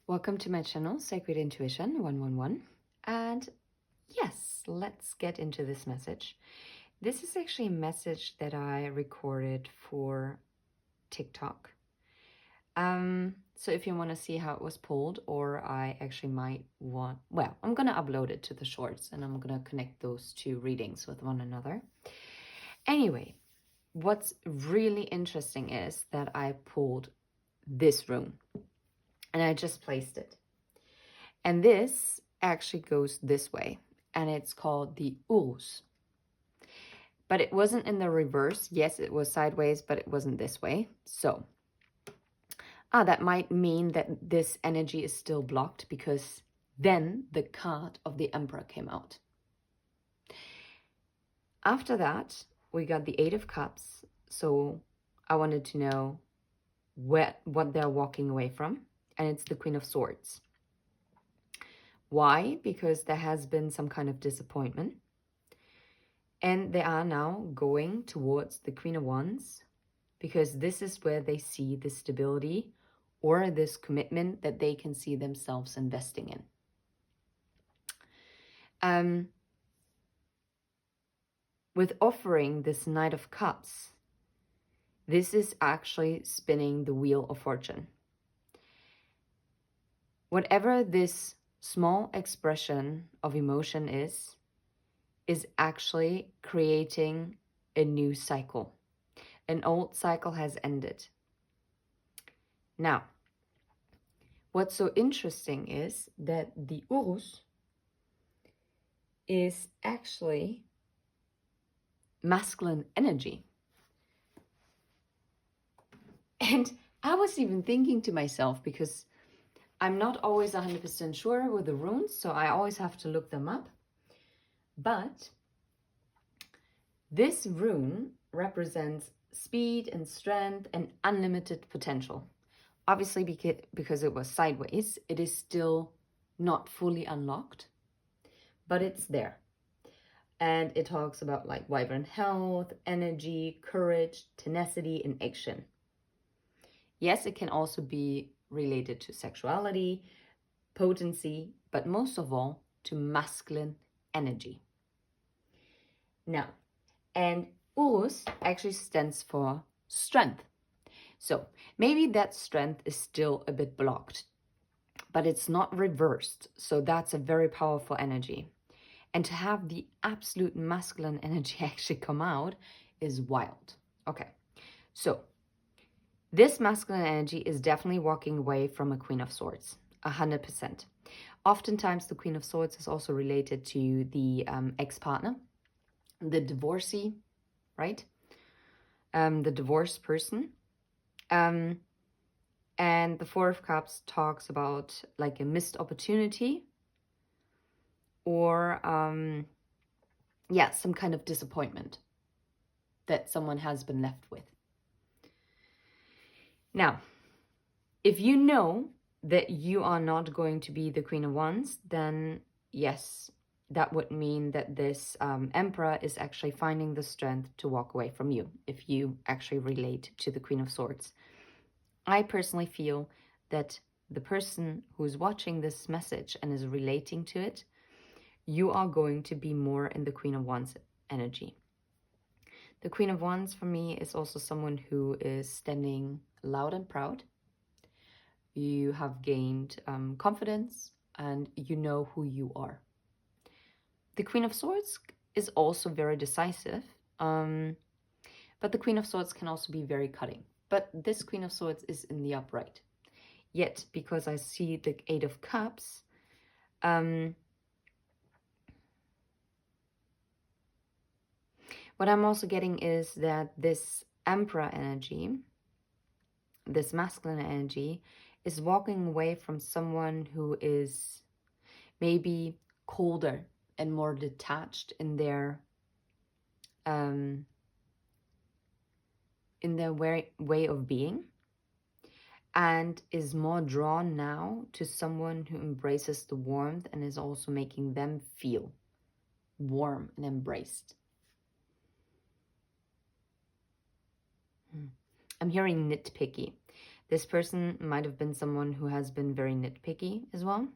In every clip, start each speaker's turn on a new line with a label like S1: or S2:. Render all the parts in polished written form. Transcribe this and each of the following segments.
S1: Welcome to my channel, Sacred Intuition 111. And yes, let's get into this message. This is actually a message that I recorded for TikTok. So if you want to see how it was pulled, or I actually might want, well, I'm going to upload it to the shorts and I'm going to connect those two readings with one another. Anyway, what's really interesting is that I pulled this rune and I just placed it. And this actually goes this way, and it's called the Urus. But it wasn't in the reverse. Yes, it was sideways, but it wasn't this way. So, that might mean that this energy is still blocked because then the card of the Emperor came out. After that, we got the Eight of Cups. So I wanted to know what they're walking away from. And it's the Queen of Swords. Why? Because there has been some kind of disappointment. And they are now going towards the Queen of Wands because this is where they see the stability or this commitment that they can see themselves investing in. With offering this Knight of Cups, this is actually spinning the wheel of fortune. Whatever this small expression of emotion is actually creating a new cycle. An old cycle has ended. Now, what's so interesting is that the Urus is actually masculine energy. And I was even thinking to myself, because I'm not always 100% sure with the runes, so I always have to look them up. But this rune represents speed and strength and unlimited potential. Obviously, because it was sideways, it is still not fully unlocked, but it's there. And it talks about like vibrant health, energy, courage, tenacity, and action. Yes, it can also be related to sexuality, potency, but most of all to masculine energy. Now, and Urus actually stands for strength. So maybe that strength is still a bit blocked, but it's not reversed. So that's a very powerful energy. And to have the absolute masculine energy actually come out is wild. Okay, so this masculine energy is definitely walking away from a Queen of Swords, 100%. Oftentimes, the Queen of Swords is also related to the ex-partner, the divorcee, right? The divorced person. And the Four of Cups talks about like a missed opportunity or, some kind of disappointment that someone has been left with. Now, if you know that you are not going to be the Queen of Wands, then yes, that would mean that this Emperor is actually finding the strength to walk away from you, if you actually relate to the Queen of Swords. I personally feel that the person who is watching this message and is relating to it, you are going to be more in the Queen of Wands energy. The Queen of Wands for me is also someone who is standing loud and proud. You have gained confidence and you know who you are. The Queen of Swords is also very decisive, but the Queen of Swords can also be very cutting. But this Queen of Swords is in the upright. Yet, because I see the Eight of Cups, what I'm also getting is that this Emperor energy, this masculine energy, is walking away from someone who is maybe colder and more detached in their way of being, and is more drawn now to someone who embraces the warmth and is also making them feel warm and embraced. I'm hearing nitpicky. This person might have been someone who has been very nitpicky as well.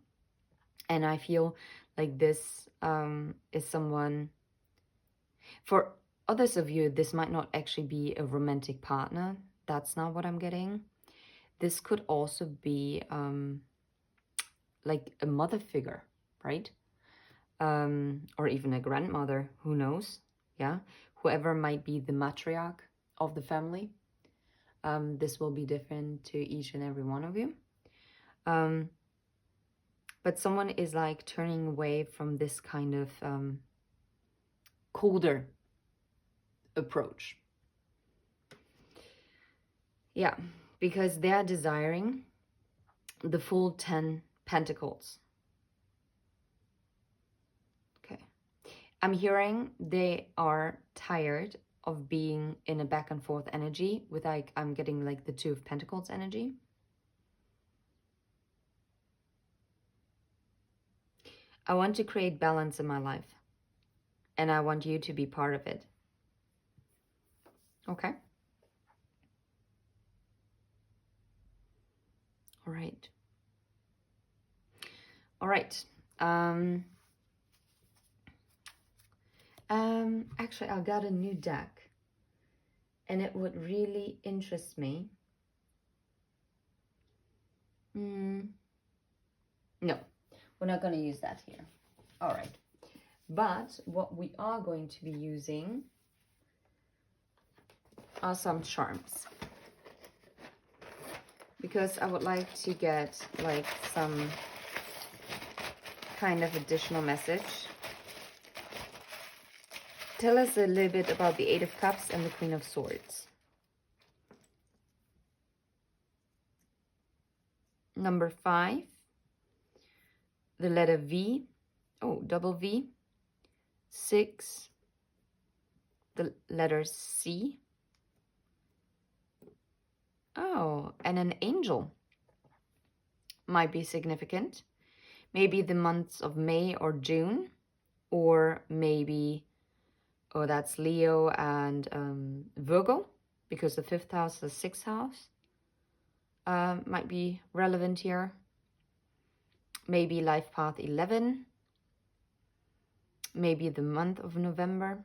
S1: And I feel like this is someone, for others of you, this might not actually be a romantic partner. That's not what I'm getting. This could also be like a mother figure, right? Or even a grandmother, who knows? Yeah, whoever might be the matriarch of the family. This will be different to each and every one of you. But someone is like turning away from this kind of colder approach. Yeah, because they are desiring the full 10 pentacles. Okay. I'm hearing they are tired of being in a back and forth energy with, like, I'm getting like the 2 of Pentacles energy. I want to create balance in my life, and I want you to be part of it. Okay. All right. All right. Actually, I got a new deck, and it would really interest me. No, we're not going to use that here. All right. But what we are going to be using are some charms, because I would like to get like some kind of additional message. Tell us a little bit about the 8 of Cups and the Queen of Swords. Number 5, the letter V, double V. 6, the letter C. Oh, and an angel might be significant. Maybe the months of May or June, or maybe, that's Leo and Virgo, because the 5th house, the 6th house might be relevant here. Maybe life path 11. Maybe the month of November.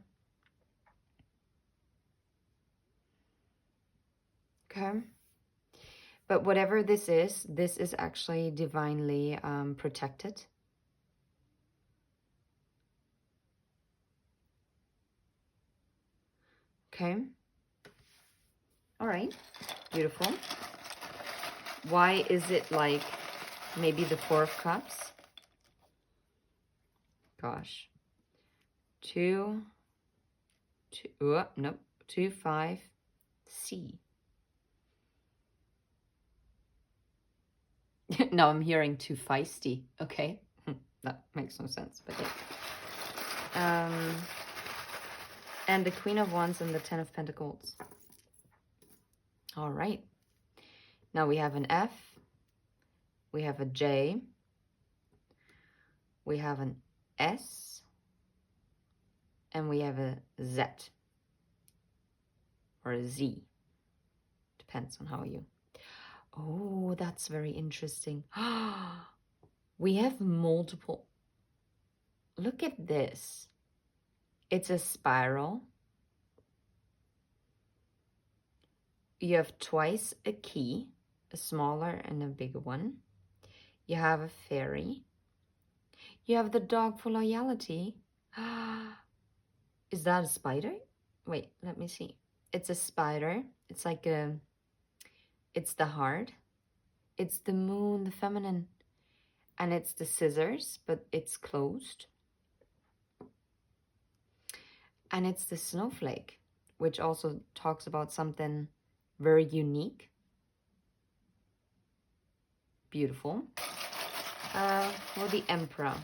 S1: Okay. But whatever this is actually divinely protected. Okay. All right. Beautiful. Why is it like maybe the 4 of Cups? Gosh. 2, 5, C. No, I'm hearing too feisty. Okay. That makes no sense, but yeah. And the Queen of Wands and the 10 of Pentacles. All right. Now we have an F. We have a J. We have an S. And we have a Z. Or a Z. Depends on how you... Oh, that's very interesting. We have multiple. Look at this. It's a spiral. You have twice a key, a smaller and a bigger one. You have a fairy. You have the dog for loyalty. Is that a spider? Wait, let me see. It's a spider. It's like a... It's the heart. It's the moon, the feminine. And it's the scissors, but it's closed. And it's the snowflake, which also talks about something very unique. Beautiful. For the Emperor.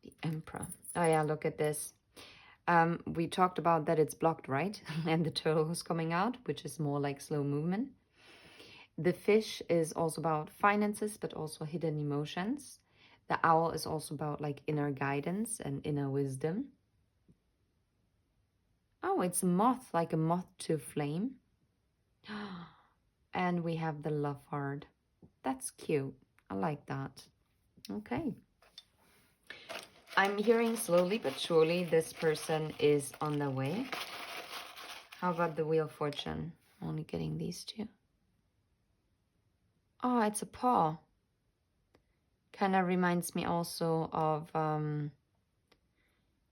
S1: The Emperor. Oh yeah, look at this. We talked about that it's blocked, right? And the turtle is coming out, which is more like slow movement. The fish is also about finances, but also hidden emotions. The owl is also about like inner guidance and inner wisdom. Oh, it's a moth, like a moth to flame. And we have the love heart. That's cute. I like that. Okay. I'm hearing slowly but surely this person is on their way. How about the Wheel of Fortune? Only getting these two. Oh, it's a paw. Kind of reminds me also of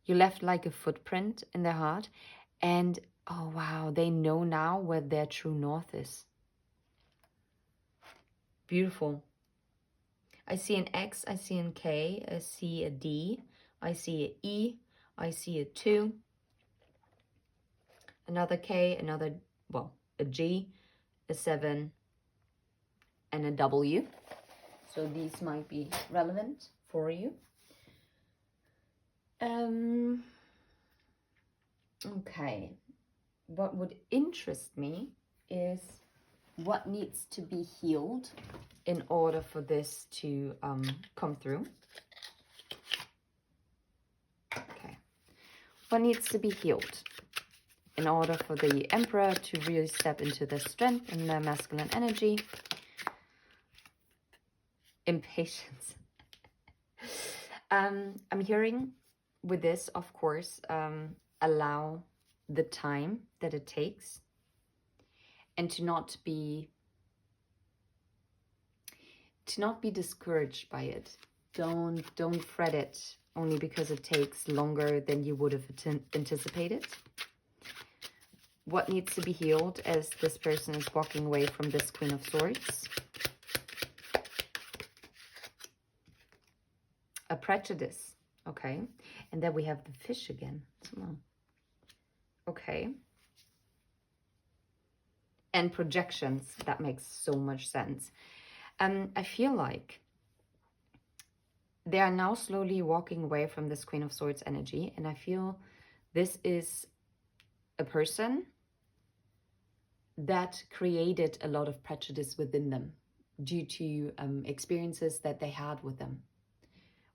S1: you left like a footprint in their heart. And oh wow, they know now where their true north is. Beautiful. I see an X, I see an K, I see a D, I see an E, I see a 2, another K, another, well, a G, a 7, and a W. So these might be relevant for you. Okay, what would interest me is what needs to be healed in order for this to come through. Okay, what needs to be healed in order for the Emperor to really step into their strength and their masculine energy? Impatience. I'm hearing with this, of course, allow the time that it takes and to not be discouraged by it. Don't fret it only because it takes longer than you would have anticipated. What needs to be healed as this person is walking away from this Queen of Swords? A prejudice. Okay. And then we have the fish again. Okay. And projections. That makes so much sense. I feel like they are now slowly walking away from this Queen of Swords energy. And I feel this is a person that created a lot of prejudice within them due to experiences that they had with them,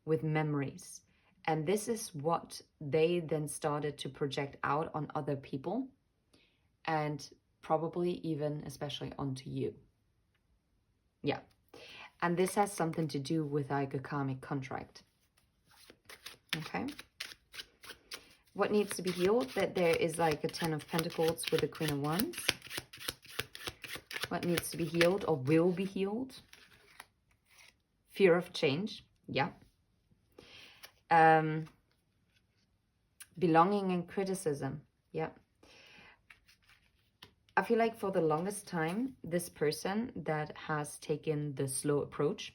S1: with memories. And this is what they then started to project out on other people and probably even especially onto you. Yeah. And this has something to do with like a karmic contract. Okay. What needs to be healed? That there is like a 10 of Pentacles with a Queen of Wands. What needs to be healed or will be healed? Fear of change. Yeah. Belonging and criticism. Yeah. I feel like for the longest time, this person that has taken the slow approach,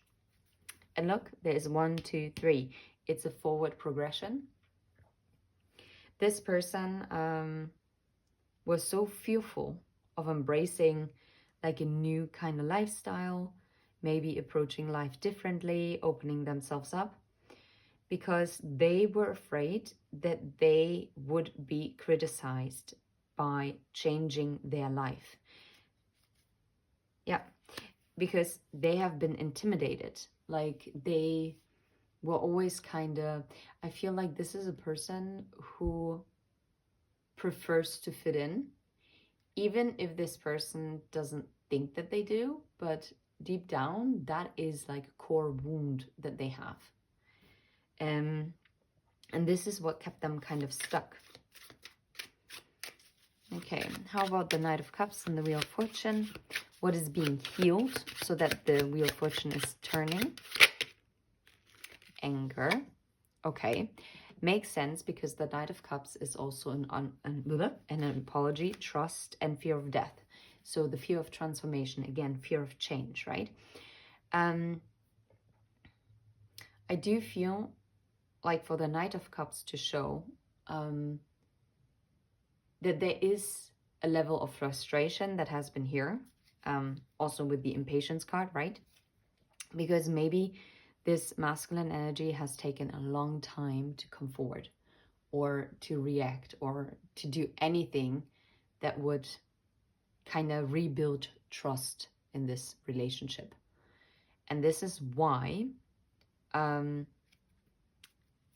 S1: and look, there is 1, 2, 3. It's a forward progression. This person was so fearful of embracing like a new kind of lifestyle, maybe approaching life differently, opening themselves up, because they were afraid that they would be criticized by changing their life. Yeah, because they have been intimidated. Like they were always kind of, I feel like this is a person who prefers to fit in, even if this person doesn't think that they do, but deep down, that is like a core wound that they have. And this is what kept them kind of stuck. Okay, how about the Knight of Cups and the Wheel of Fortune? What is being healed so that the Wheel of Fortune is turning? Anger. Okay, makes sense because the Knight of Cups is also an apology, trust, and fear of death. So the fear of transformation, again, fear of change, right? I do feel like for the Knight of Cups to show that there is a level of frustration that has been here, also with the impatience card, right? Because maybe this masculine energy has taken a long time to come forward or to react or to do anything that would kind of rebuild trust in this relationship. And this is why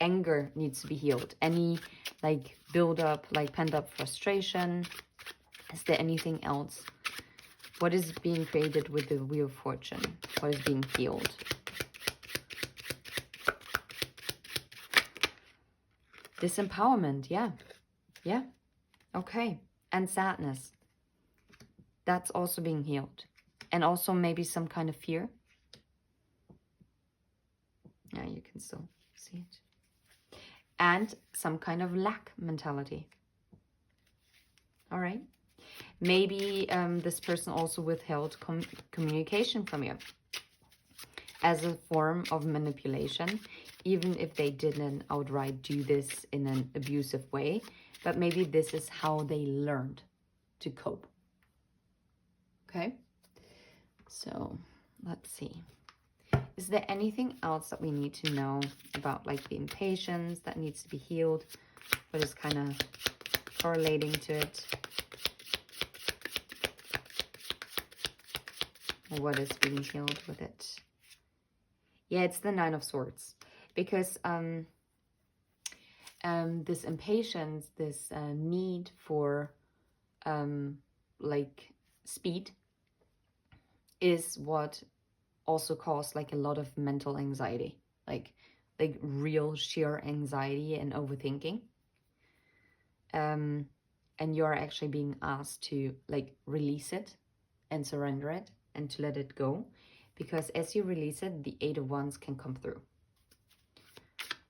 S1: anger needs to be healed. Any like build up, like pent up frustration. Is there anything else What is being created with the Wheel of Fortune? What is being healed? Disempowerment, yeah. Yeah, okay. And sadness. That's also being healed. And also maybe some kind of fear. Yeah, you can still see it. And some kind of lack mentality. All right. Maybe this person also withheld communication from you as a form of manipulation, even if they didn't outright do this in an abusive way. But maybe this is how they learned to cope. Okay, so let's see. Is there anything else that we need to know about like the impatience that needs to be healed? What is kind of correlating to it? Or what is being healed with it? Yeah, it's the Nine of Swords. Because this impatience, this need for like speed is what also caused like a lot of mental anxiety, like real sheer anxiety and overthinking. And you're actually being asked to like release it and surrender it and to let it go, because as you release it, the Eight of Wands can come through.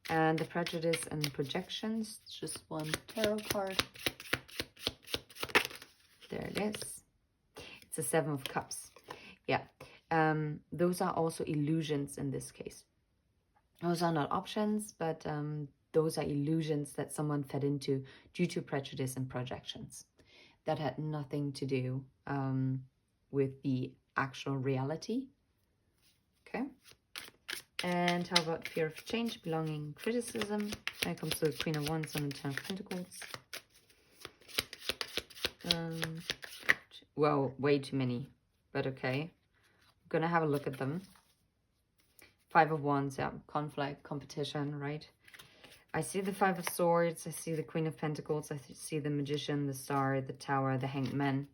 S1: And the prejudice and projections, just one tarot card. There it is. It's a Seven of Cups. Yeah. Those are also illusions in this case. Those are not options, but those are illusions that someone fed into due to prejudice and projections. That had nothing to do with the actual reality. Okay. And how about fear of change, belonging, criticism? When it comes to the Queen of Wands and the Ten of Pentacles. Well, way too many, but okay. I'm gonna have a look at them. Five of Wands, yeah, conflict, competition, right? I see the Five of Swords, I see the Queen of Pentacles, I see the Magician, the Star, the Tower, the Hanged Man.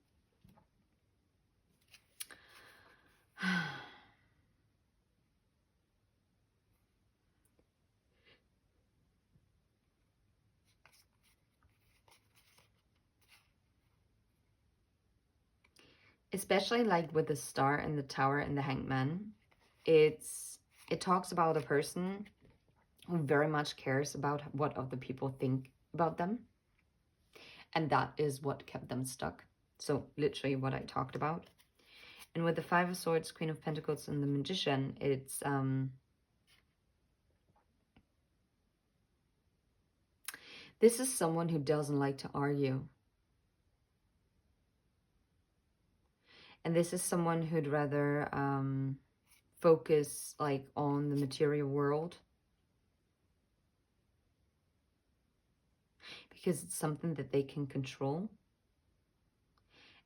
S1: Especially like with the Star and the Tower and the Hanged Man, it talks about a person who very much cares about what other people think about them. And that is what kept them stuck. So literally what I talked about. And with the Five of Swords, Queen of Pentacles, and the Magician, it's this is someone who doesn't like to argue. And this is someone who'd rather focus like on the material world. Because it's something that they can control.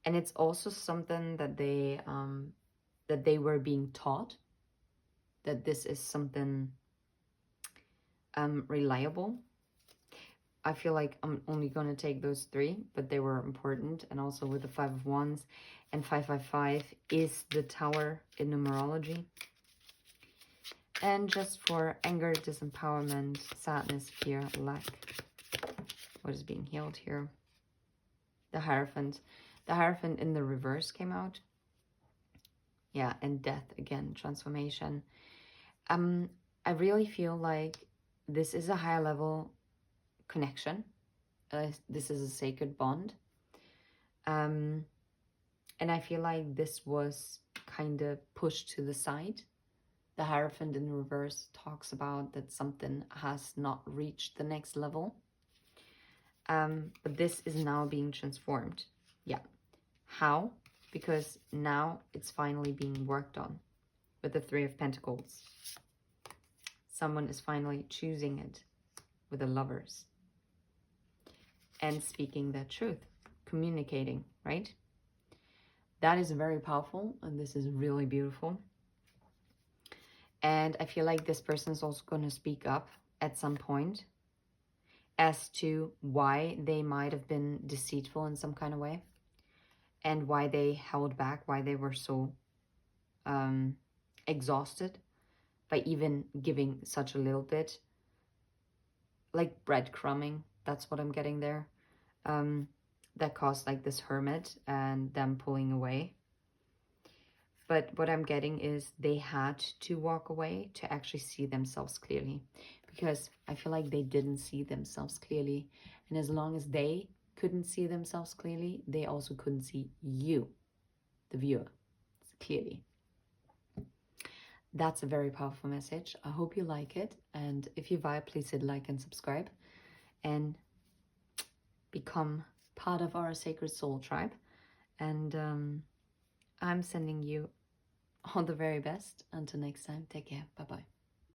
S1: And it's also something that they were being taught. That this is something reliable. I feel like I'm only going to take those three, but they were important. And also with the Five of Wands and 555 is the Tower in numerology. And just for anger, disempowerment, sadness, fear, lack. What is being healed here? The Hierophant. The Hierophant in the reverse came out. Yeah, and death again, transformation. I really feel like this is a higher level connection. This is a sacred bond. And I feel like this was kind of pushed to the side. The Hierophant in reverse talks about that something has not reached the next level. But this is now being transformed. Yeah. How? Because now it's finally being worked on with the Three of Pentacles. Someone is finally choosing it with the Lovers. And speaking their truth. Communicating, right? That is very powerful, and this is really beautiful. And I feel like this person is also going to speak up at some point as to why they might have been deceitful in some kind of way. and why they held back, why they were so exhausted by even giving such a little bit, like breadcrumbing. That's what I'm getting there. That caused like this hermit and them pulling away. But what I'm getting is they had to walk away to actually see themselves clearly, because I feel like they didn't see themselves clearly. And as long as they couldn't see themselves clearly, they also couldn't see you, the viewer, clearly. That's a very powerful message. I hope you like it. And if you vibe, please hit like and subscribe and become part of our Sacred Soul tribe. And I'm sending you all the very best. Until next time, take care. Bye-bye.